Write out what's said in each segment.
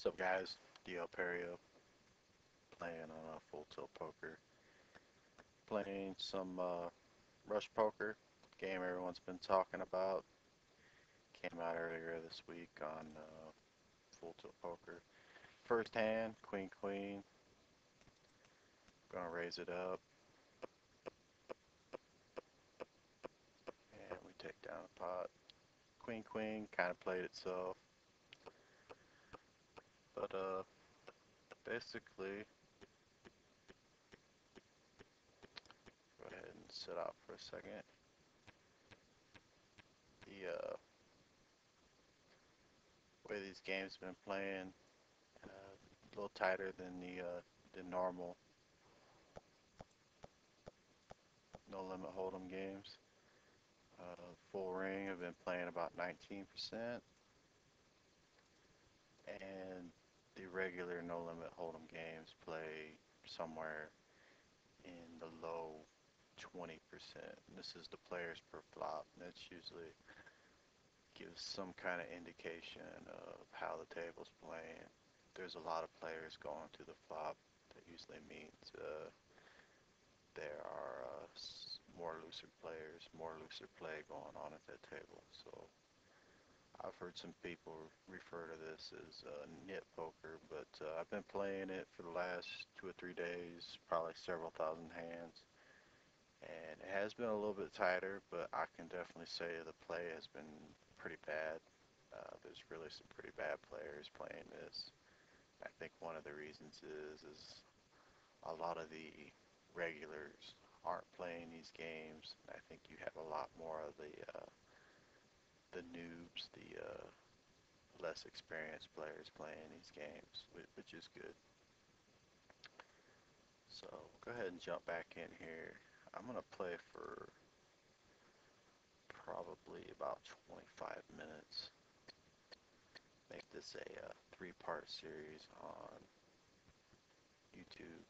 What's up, guys? dlperrio playing on a full tilt poker. Playing some rush poker, game everyone's been talking about. Came out earlier this week on full tilt poker. First hand, queen queen. Gonna raise it up, and we take down the pot. Queen queen kind of played itself, but basically, go ahead and sit out for a second. The way these games been playing, a little tighter than the normal no limit hold'em games. Full ring have been playing about 19%, and the regular no limit hold'em games play somewhere in the low 20%. And this is the players per flop, and that's usually gives some kind of indication of how the table's playing. There's a lot of players going to the flop. That usually means there are more looser players, more looser play going on at that table. So I've heard some people refer to this as nit poker, but I've been playing it for the last 2 or 3 days, probably several thousand hands, and it has been a little bit tighter, but I can definitely say the play has been pretty bad. There's really some pretty bad players playing this. I think one of the reasons is a lot of the regulars aren't playing these games. I think you have a lot more of the noobs, the less experienced players playing these games, which is good. So go ahead and jump back in here. I'm gonna play for probably about 25 minutes. Make this a three-part series on YouTube.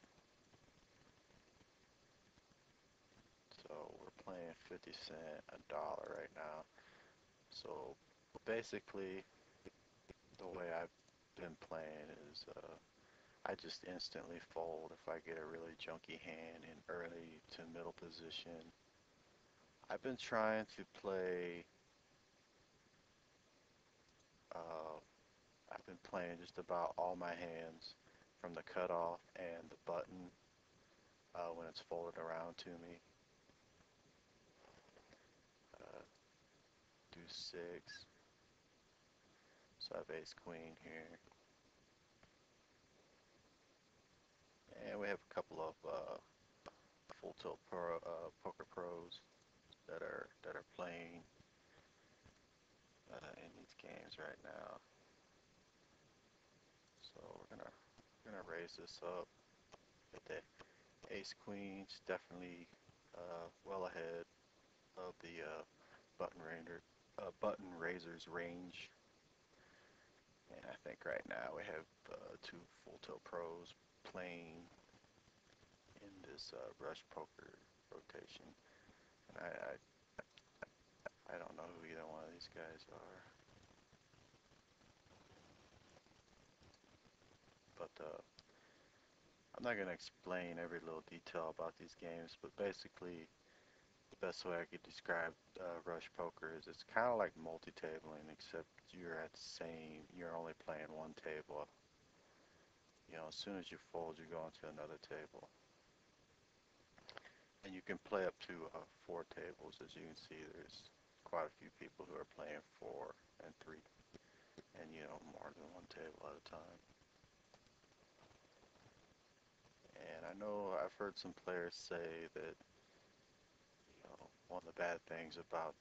So we're playing 50 cent, $1 right now. So basically, the way I've been playing is I just instantly fold if I get a really junky hand in early to middle position. I've been trying to play, uh, I've been playing just about all my hands from the cutoff and the button when it's folded around to me. Uh, Deuce 6, so I have ace queen here. And we have a couple of full tilt poker pros that are playing in these games right now. So we're gonna raise this up. Get the ace queen's definitely well ahead of the button raiser's range. And I think right now we have two full tilt pros playing in this rush poker rotation. And I don't know who either one of these guys are. But I'm not going to explain every little detail about these games, but basically the best way I could describe rush poker is it's kind of like multi-tabling, except you're only playing one table. You know, as soon as you fold, you go into another table. And you can play up to 4 tables. As you can see, there's quite a few people who are playing 4 and 3, and more than one table at a time. And I know I've heard some players say that one of the bad things about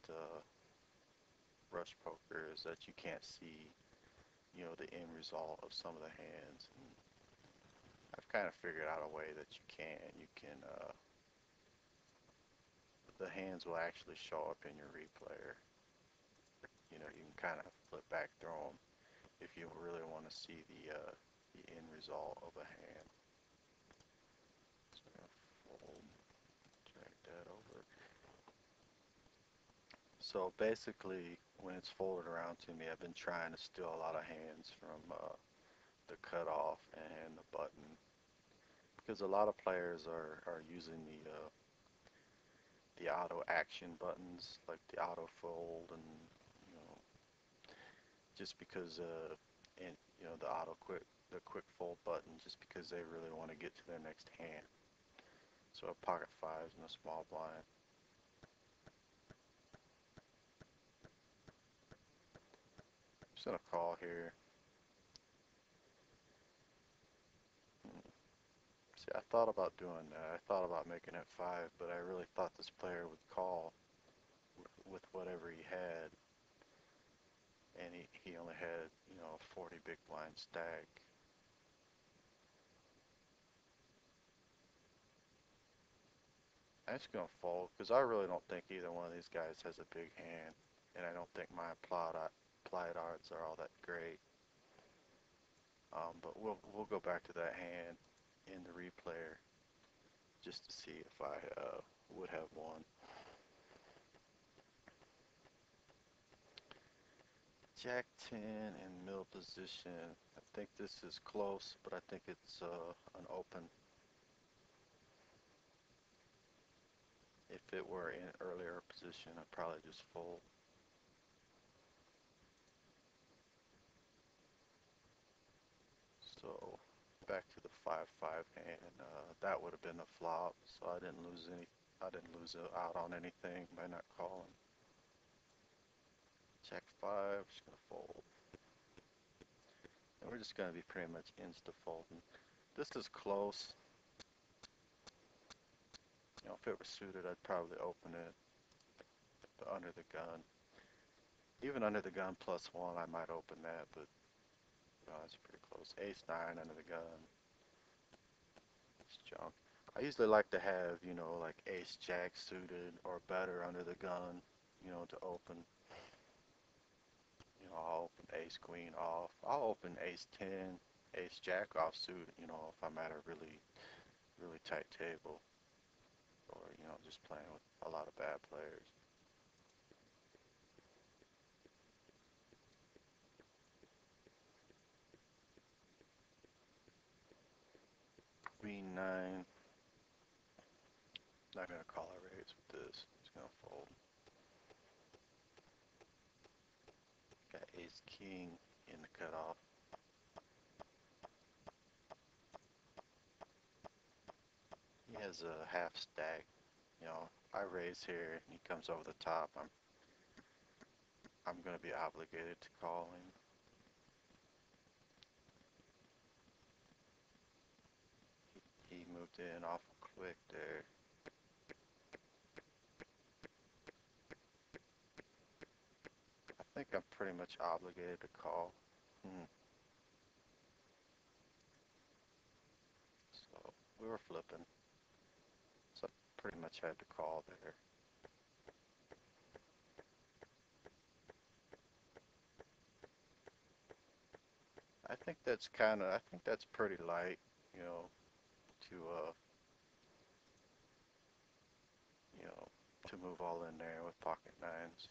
rush poker is that you can't see the end result of some of the hands. And I've kind of figured out a way that you can. The hands will actually show up in your replayer. You can kind of flip back through them if you really want to see the end result of a hand. So I'm gonna fold, drag that over. So basically, when it's folded around to me, I've been trying to steal a lot of hands from the cutoff and the button because a lot of players are using the auto action buttons like the auto fold and you know just because and the auto quick fold button just because they really want to get to their next hand. So a pocket fives and a small blind. Just gonna call here. See, I thought about doing that. I thought about making it five, but I really thought this player would call with whatever he had, and he only had a 40 big blind stack. I'm just gonna fold because I really don't think either one of these guys has a big hand, and I don't think my applied odds are all that great. But we'll go back to that hand in the replayer just to see if I would have won. Jack 10 in middle position. I think this is close, but I think it's an open. If it were in earlier position, I'd probably just fold. So back to the 5-5 hand. That would have been a flop, so I didn't lose any. I didn't lose out on anything by not calling. Jack 5, just gonna fold. And we're just gonna be pretty much insta folding. This is close. If it were suited, I'd probably open it. But under the gun, even under the gun +1, I might open that, but it's pretty close. Ace 9 under the gun. It's junk. I usually like to have, like ace jack suited or better under the gun, to open. I'll open ace queen off. I'll open ace 10, ace jack off suit, if I'm at a really, really tight table or, just playing with a lot of bad players. Queen 9. Not going to call a raise with this. Just going to fold. Got ace king in the cutoff. He has a half stack. I raise here and he comes over the top. I'm going to be obligated to call him. He moved in awful quick there. I think I'm pretty much obligated to call. So we were flipping. So I pretty much had to call there. I think that's pretty light, to you know, to move all in there with pocket nines.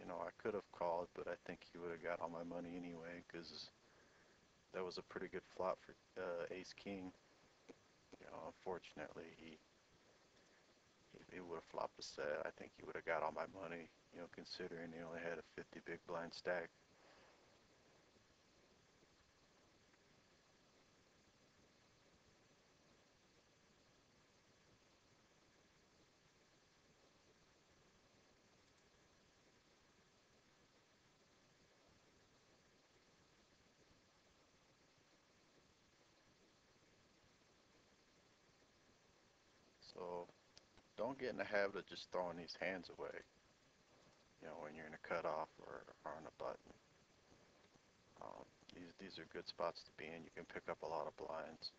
I could have called, but I think he would have got all my money anyway, because that was a pretty good flop for ace king. Unfortunately, he would have flopped a set. I think he would have got all my money, considering he only had a 50 big blind stack. So don't get in the habit of just throwing these hands away, when you're in a cutoff or on a button. Um, these are good spots to be in. You can pick up a lot of blinds.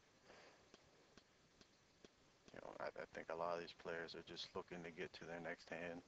I think a lot of these players are just looking to get to their next hand.